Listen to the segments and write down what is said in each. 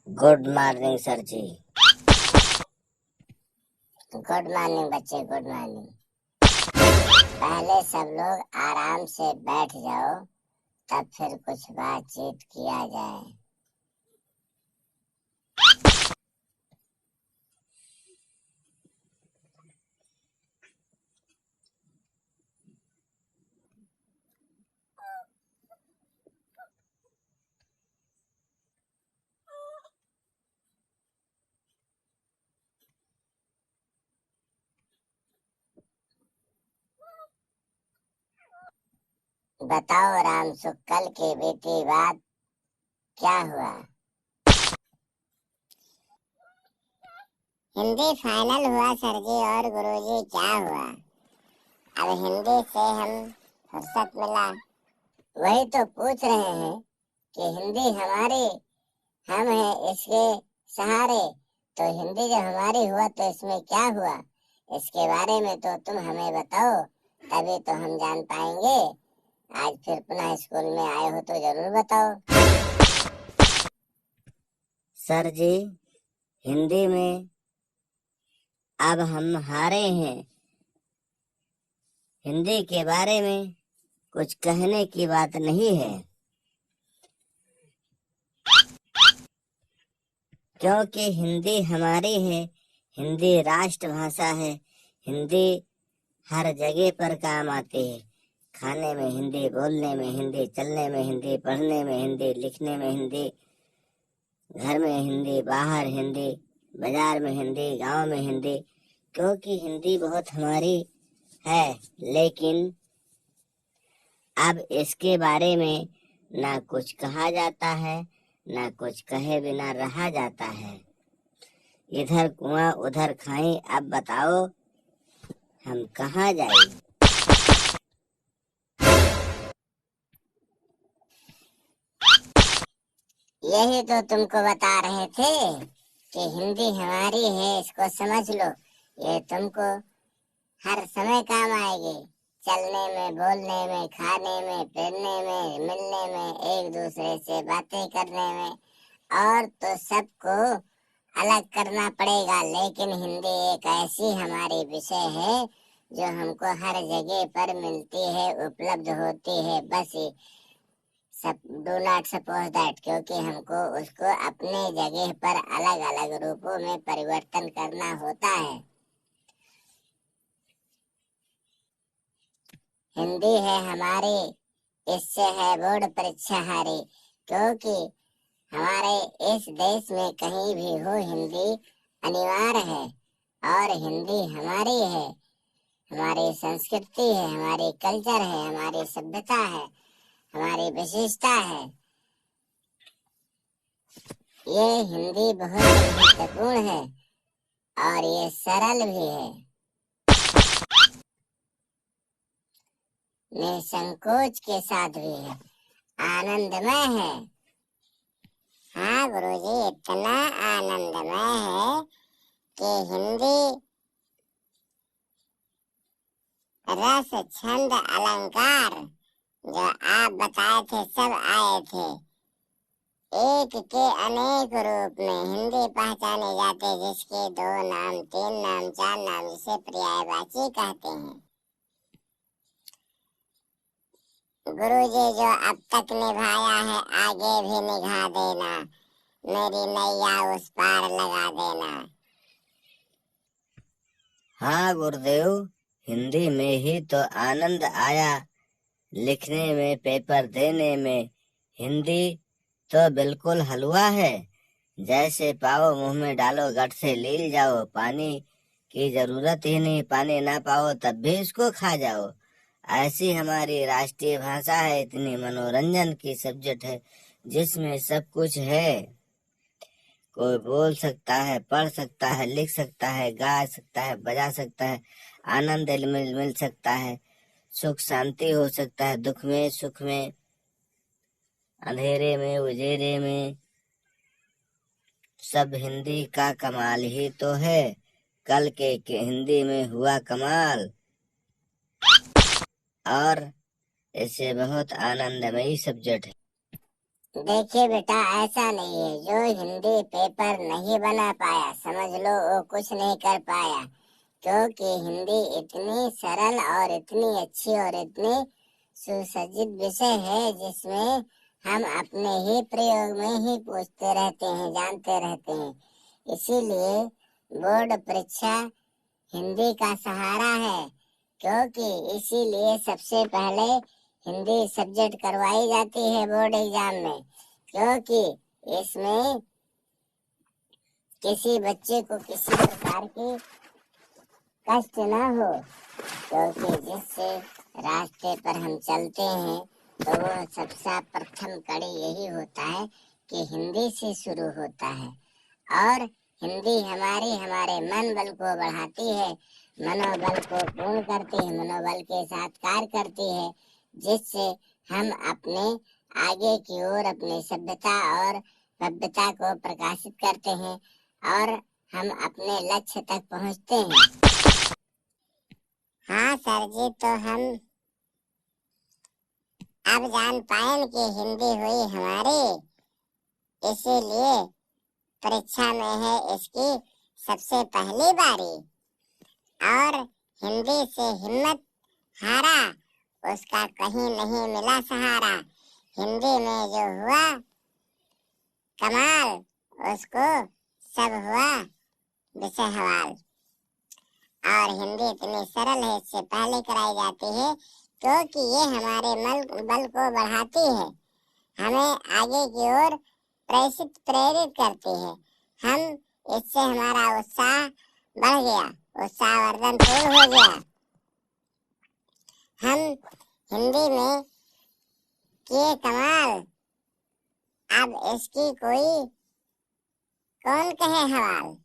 Good morning sir जी। Good morning बच्चे, good morning. पहले सब लोग आराम से बैठ जाओ, तब फिर कुछ बातचीत किया जाए। बताओ रामसु, कल की बीती बात क्या हुआ? हिंदी फाइनल हुआ सर जी। और गुरुजी क्या हुआ? अब हिंदी से हम फुर्सत मिला, वही तो पूछ रहे हैं कि हिंदी हमारी, हम हैं इसके सहारे। तो हिंदी जब हमारी हुआ तो इसमें क्या हुआ, इसके बारे में तो तुम हमें बताओ, तभी तो हम जान पाएंगे। आज फिर पुनः स्कूल में आए हो तो जरूर बताओ। सर जी, हिंदी में अब हम हारे हैं। हिंदी के बारे में कुछ कहने की बात नहीं है, क्योंकि हिंदी हमारी है। हिंदी राष्ट्रभाषा है। हिंदी हर जगह पर काम आती है। खाने में हिंदी, बोलने में हिंदी, चलने में हिंदी, पढ़ने में हिंदी, लिखने में हिंदी, घर में हिंदी, बाहर हिंदी, बाजार में हिंदी, गांव में हिंदी, क्योंकि हिंदी बहुत हमारी है। लेकिन अब इसके बारे में ना कुछ कहा जाता है, ना कुछ कहे बिना रहा जाता है। इधर कुआं उधर खाई, अब बताओ हम कहाँ जाएं? यही तो तुमको बता रहे थे कि हिंदी हमारी है, इसको समझ लो। ये तुमको हर समय काम आएगी। चलने में, बोलने में, खाने में, पहनने में, मिलने में, एक दूसरे से बातें करने में। और तो सबको अलग करना पड़ेगा, लेकिन हिंदी एक ऐसी हमारी विषय है जो हमको हर जगह पर मिलती है, उपलब्ध होती है। बस सब डू नॉट सपोज दैट, क्योंकि हमको उसको अपने जगह पर अलग अलग रूपों में परिवर्तन करना होता है। हिंदी है हमारी, इससे है बोर्ड परीक्षा हारी। क्योंकि हमारे इस देश में कहीं भी हो, हिंदी अनिवार्य है। और हिंदी हमारी है, हमारी संस्कृति है, हमारी कल्चर है, हमारी सभ्यता है, हमारी विशेषता है। ये हिंदी बहुत महत्वपूर्ण है और ये सरल भी है, निसंकोच के साथ भी है, आनंदमय है। हाँ गुरुजी, इतना आनंदमय है कि हिंदी रस, छंद, अलंकार जो आप बताए थे सब आए थे। एक के अनेक रूप में हिंदी पहचाने जाते, जिसके दो नाम, तीन नाम, चार नाम, जिसे पर्यायवाची कहते हैं। गुरुजी जो अब तक निभाया है, आगे भी निभा देना, मेरी नैया उस पार लगा देना। हाँ गुरुदेव, हिंदी में ही तो आनंद आया, लिखने में, पेपर देने में। हिंदी तो बिल्कुल हलवा है। जैसे पाओ मुंह में डालो, गट से लील जाओ। पानी की जरूरत ही नहीं, पानी ना पाओ तब भी इसको खा जाओ। ऐसी हमारी राष्ट्रीय भाषा है। इतनी मनोरंजन की सब्जेक्ट है, जिसमें सब कुछ है। कोई बोल सकता है, पढ़ सकता है, लिख सकता है, गा सकता है, बजा सकता है, आनंद मिल सकता है, सुख शांति हो सकता है, दुख में, सुख में, अंधेरे में, उजेरे में। सब हिंदी का कमाल ही तो है। कल के हिंदी में हुआ कमाल, और इसे बहुत आनंदमयी सब्जेक्ट है। देखिए बेटा, ऐसा नहीं है। जो हिंदी पेपर नहीं बना पाया, समझ लो वो कुछ नहीं कर पाया, क्योंकि हिंदी इतनी सरल और इतनी अच्छी और इतनी सुसज्जित विषय है जिसमें हम अपने ही प्रयोग में ही पूछते रहते हैं, जानते रहते हैं। इसीलिए बोर्ड परीक्षा हिंदी का सहारा है, क्योंकि इसीलिए सबसे पहले हिंदी सब्जेक्ट करवाई जाती है बोर्ड एग्जाम में, क्योंकि इसमें किसी बच्चे को किसी प्रकार की कष्ट ना हो। क्योंकि जिससे रास्ते पर हम चलते हैं तो वो सबसे प्रथम कड़ी यही होता है कि हिंदी से शुरू होता है, और हिंदी हमारे मन बल को बढ़ाती है, मनोबल को पूर्ण करती है, मनोबल के साथ कार्य करती है, जिससे हम अपने आगे की ओर अपनी सभ्यता और भव्यता को प्रकाशित करते हैं और हम अपने लक्ष्य तक पहुंचते हैं। हाँ सर जी, तो हम अब जान पाए कि हिंदी हुई हमारी, इसीलिए परीक्षा में है इसकी सबसे पहली बारी। और हिंदी से हिम्मत हारा, उसका कहीं नहीं मिला सहारा। हिंदी में जो हुआ कमाल, उसको सब हुआ विषय हवाल। और हिंदी इतनी सरल है, इससे पहले कराई जाती है क्योंकि ये हमारे बल को बढ़ाती है, हमें आगे की ओर प्रेरित करती है। हम इससे हमारा उत्साह बढ़ गया, उत्साहवर्धन पूर्ण हो गया। हम हिंदी में किए कमाल, अब इसकी कोई कौन कहे हवाल।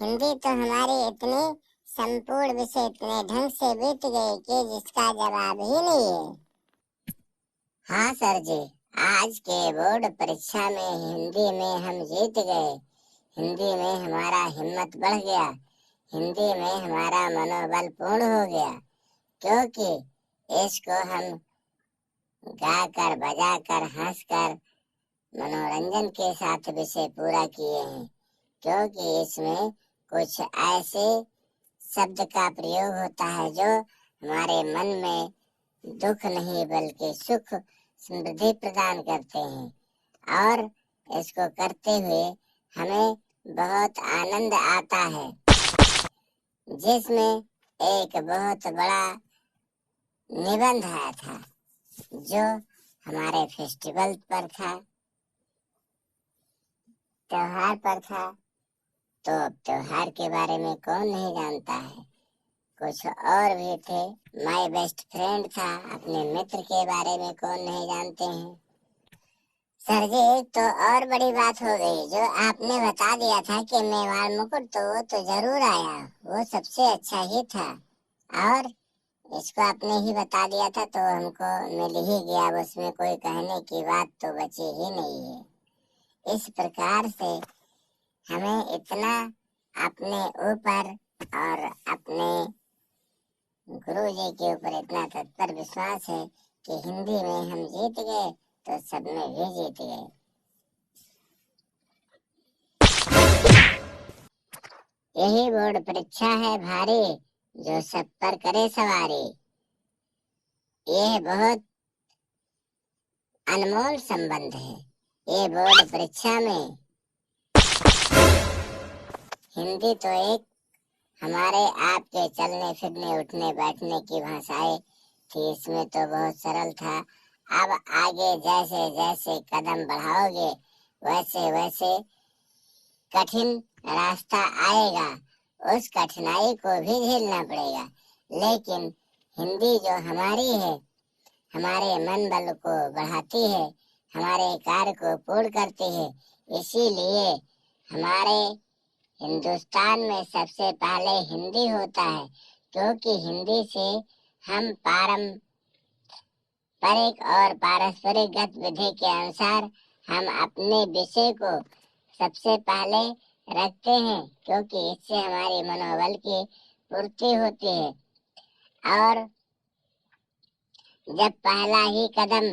हिंदी तो हमारी इतनी संपूर्ण विषय इतने ढंग से बीत गए कि जिसका जवाब ही नहीं है। हाँ सर जी, आज के बोर्ड परीक्षा में हिंदी में हम जीत गए। हिंदी में हमारा हिम्मत बढ़ गया, हिंदी में हमारा मनोबल पूर्ण हो गया, क्योंकि इसको हम गाकर बजाकर हंसकर मनोरंजन के साथ विषय पूरा किए हैं। क्योंकि इसमें कुछ ऐसे शब्द का प्रयोग होता है जो हमारे मन में दुख नहीं बल्कि सुख समृद्धि प्रदान करते हैं, और इसको करते हुए हमें बहुत आनंद आता है, जिसमें एक बहुत बड़ा निबंध आया था जो हमारे फेस्टिवल पर था, त्योहार पर था। तो अब त्योहार के बारे में कौन नहीं जानता है। कुछ और भी थे, माय बेस्ट फ्रेंड था, अपने मित्र के बारे में कौन नहीं जानते हैं। सर जी, एक तो और बड़ी बात हो गई, जो आपने बता दिया था कि मेवाड़ मुकुट, तो वो तो जरूर आया, वो सबसे अच्छा ही था। और इसको आपने ही बता दिया था तो हमको मिल ही गया, अब उसमें कोई कहने की बात तो बची ही नहीं है। इस प्रकार से हमें इतना अपने ऊपर और अपने गुरु जी के ऊपर इतना तत्पर विश्वास है कि हिंदी में हम जीत गए तो सब में भी जीत गए। यही बोर्ड परीक्षा है भारी, जो सब पर करे सवारी। यह बहुत अनमोल संबंध है। ये बोर्ड परीक्षा में हिंदी तो एक हमारे आपके चलने फिरने उठने बैठने की भाषाएं थी, इसमें तो बहुत सरल था। अब आगे जैसे जैसे कदम बढ़ाओगे वैसे वैसे कठिन रास्ता आएगा, उस कठिनाई को भी झेलना पड़ेगा। लेकिन हिंदी जो हमारी है, हमारे मन बल को बढ़ाती है, हमारे कार्य को पूर्ण करती है। इसीलिए हमारे हिंदुस्तान में सबसे पहले हिंदी होता है, क्योंकि हिंदी से हम पारंपरिक और पारस्परिक गतिविधि के अनुसार हम अपने विषय को सबसे पहले रखते हैं, क्योंकि इससे हमारी मनोबल की पूर्ति होती है। और जब पहला ही कदम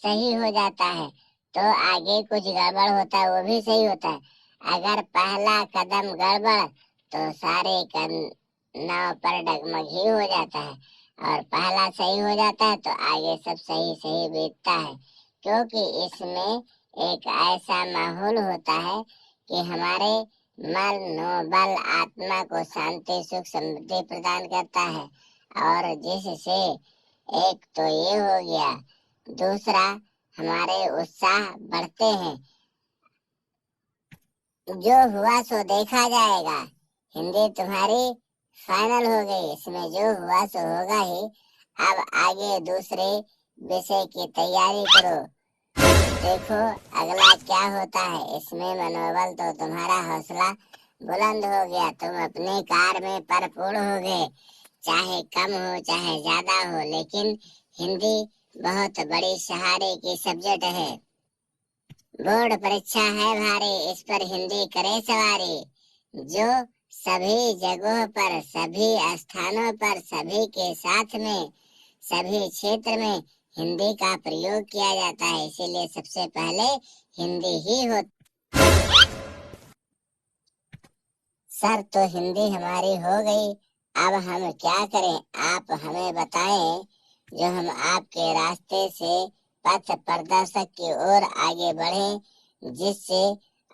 सही हो जाता है तो आगे कुछ गड़बड़ होता है वो भी सही होता है। अगर पहला कदम गड़बड़ तो सारे नाव पर डगमग ही हो जाता है, और पहला सही हो जाता है तो आगे सब सही सही बीतता है, क्योंकि इसमें एक ऐसा माहौल होता है कि हमारे मनोबल आत्मा को शांति सुख समृद्धि प्रदान करता है। और जिससे एक तो ये हो गया, दूसरा हमारे उत्साह बढ़ते हैं। जो हुआ सो देखा जाएगा, हिंदी तुम्हारी फाइनल हो गई, इसमें जो हुआ सो होगा ही। अब आगे दूसरे विषय की तैयारी करो, देखो अगला क्या होता है। इसमें मनोबल तो तुम्हारा हौसला बुलंद हो गया, तुम अपने कार्य में परिपूर्ण हो गए, चाहे कम हो चाहे ज्यादा हो, लेकिन हिंदी बहुत बड़ी सहारे की सब्जेक्ट है। बोर्ड परीक्षा है भारी, इस पर हिंदी करे सवारी। जो सभी जगहों पर, सभी स्थानों पर, सभी के साथ में, सभी क्षेत्र में हिंदी का प्रयोग किया जाता है, इसीलिए सबसे पहले हिंदी ही हो। सर तो हिंदी हमारी हो गई, अब हम क्या करें, आप हमें बताएं, जो हम आपके रास्ते से पथ प्रदर्शक की ओर आगे बढ़े, जिससे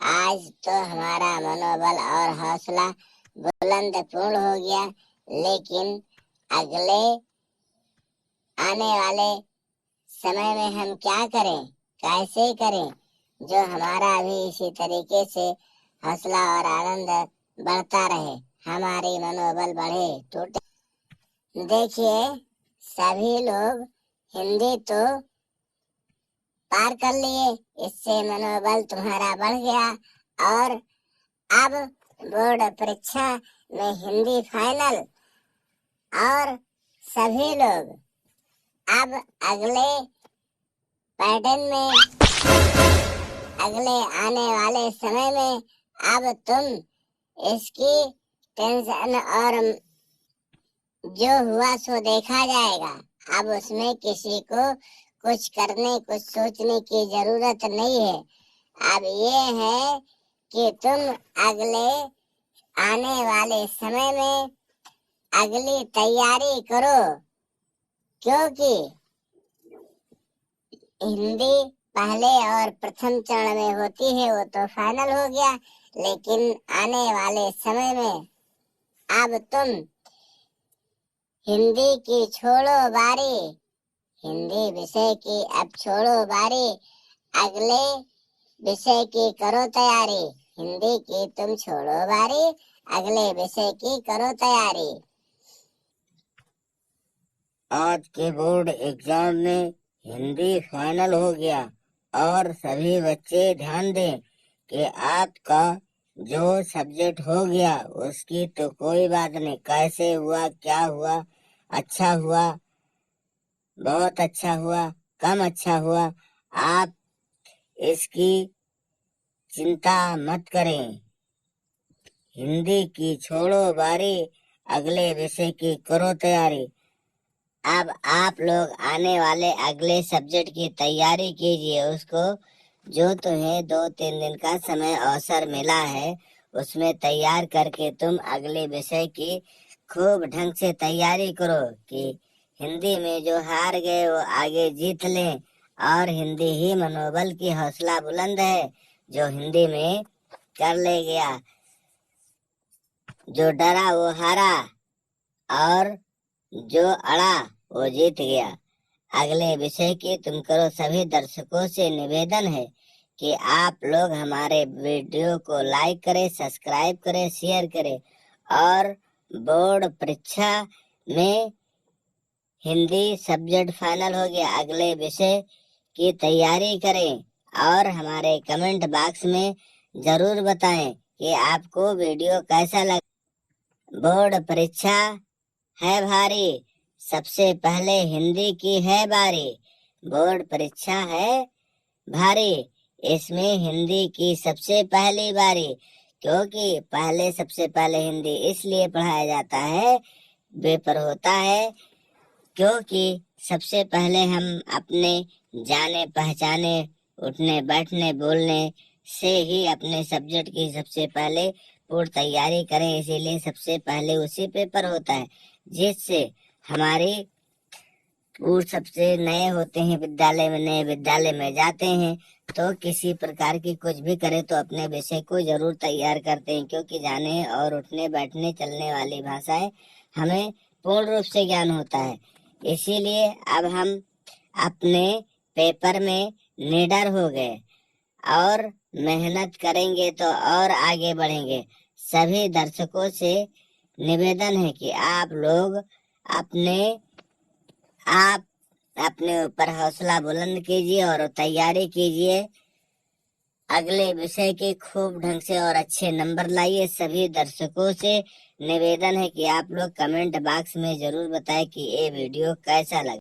आज तो हमारा मनोबल और हौसला बुलंद पूर्ण हो गया। लेकिन अगले आने वाले समय में हम क्या करें, कैसे करें, जो हमारा भी इसी तरीके से हौसला और आनंद बढ़ता रहे, हमारी मनोबल बढ़े टूटे। देखिए सभी लोग हिंदी तो पार कर लिए, इससे मनोबल तुम्हारा बढ़ गया, और अब बोर्ड परीक्षा में हिंदी फाइनल, और सभी लोग अब अगले पैटर्न में, अगले आने वाले समय में अब तुम इसकी टेंशन और जो हुआ सो देखा जाएगा, अब उसमें किसी को कुछ करने कुछ सोचने की जरूरत नहीं है। अब ये है कि तुम अगले आने वाले समय में अगली तैयारी करो, क्योंकि हिंदी पहले और प्रथम चरण में होती है, वो तो फाइनल हो गया, लेकिन आने वाले समय में अब तुम हिंदी की छोड़ो बारी, हिंदी विषय की अब छोड़ो बारी, अगले विषय की करो तैयारी। हिंदी की तुम छोड़ो बारी, अगले विषय की करो तैयारी। आज के बोर्ड एग्जाम में हिंदी फाइनल हो गया, और सभी बच्चे ध्यान दें कि आपका जो सब्जेक्ट हो गया उसकी तो कोई बात नहीं, कैसे हुआ क्या हुआ, अच्छा हुआ बहुत अच्छा हुआ कम अच्छा हुआ, आप इसकी चिंता मत करें। हिंदी की छोड़ो बारी, अगले विषय की करो तैयारी। अब आप लोग आने वाले अगले सब्जेक्ट की तैयारी कीजिए, उसको जो तुम्हें 2-3 दिन का समय अवसर मिला है उसमें तैयार करके तुम अगले विषय की खूब ढंग से तैयारी करो, कि हिंदी में जो हार गए वो आगे जीत लें। और हिंदी ही मनोबल की हौसला बुलंद है, जो हिंदी में कर ले गया, जो डरा वो हारा, और जो अड़ा वो जीत गया। अगले विषय की तुम करो। सभी दर्शकों से निवेदन है कि आप लोग हमारे वीडियो को लाइक करें, सब्सक्राइब करें, शेयर करें, और बोर्ड परीक्षा में हिंदी सब्जेक्ट फाइनल हो गया, अगले विषय की तैयारी करें, और हमारे कमेंट बॉक्स में जरूर बताएं कि आपको वीडियो कैसा लगा। बोर्ड परीक्षा है भारी, सबसे पहले हिंदी की है बारी। बोर्ड परीक्षा है भारी, इसमें हिंदी की सबसे पहली बारी, क्योंकि पहले सबसे पहले हिंदी इसलिए पढ़ाया जाता है, पेपर होता है, क्योंकि सबसे पहले हम अपने जाने पहचाने उठने बैठने बोलने से ही अपने सब्जेक्ट की सबसे पहले पूर्ण तैयारी करें। इसीलिए सबसे पहले उसी पेपर होता है जिससे हमारी पूर्व सबसे नए होते हैं विद्यालय में, नए विद्यालय में जाते हैं तो किसी प्रकार की कुछ भी करे तो अपने विषय को जरूर तैयार करते हैं, क्योंकि जाने और उठने बैठने चलने वाली भाषाएं हमें पूर्ण रूप से ज्ञान होता है। इसीलिए अब हम अपने पेपर में निडर हो गए और मेहनत करेंगे तो और आगे बढ़ेंगे। सभी दर्शकों से निवेदन है कि आप लोग अपने ऊपर हौसला बुलंद कीजिए और तैयारी कीजिए। अगले विषय के खूब ढंग से और अच्छे नंबर लाइए। सभी दर्शकों से निवेदन है कि आप लोग कमेंट बॉक्स में जरूर बताएं कि ये वीडियो कैसा लगा।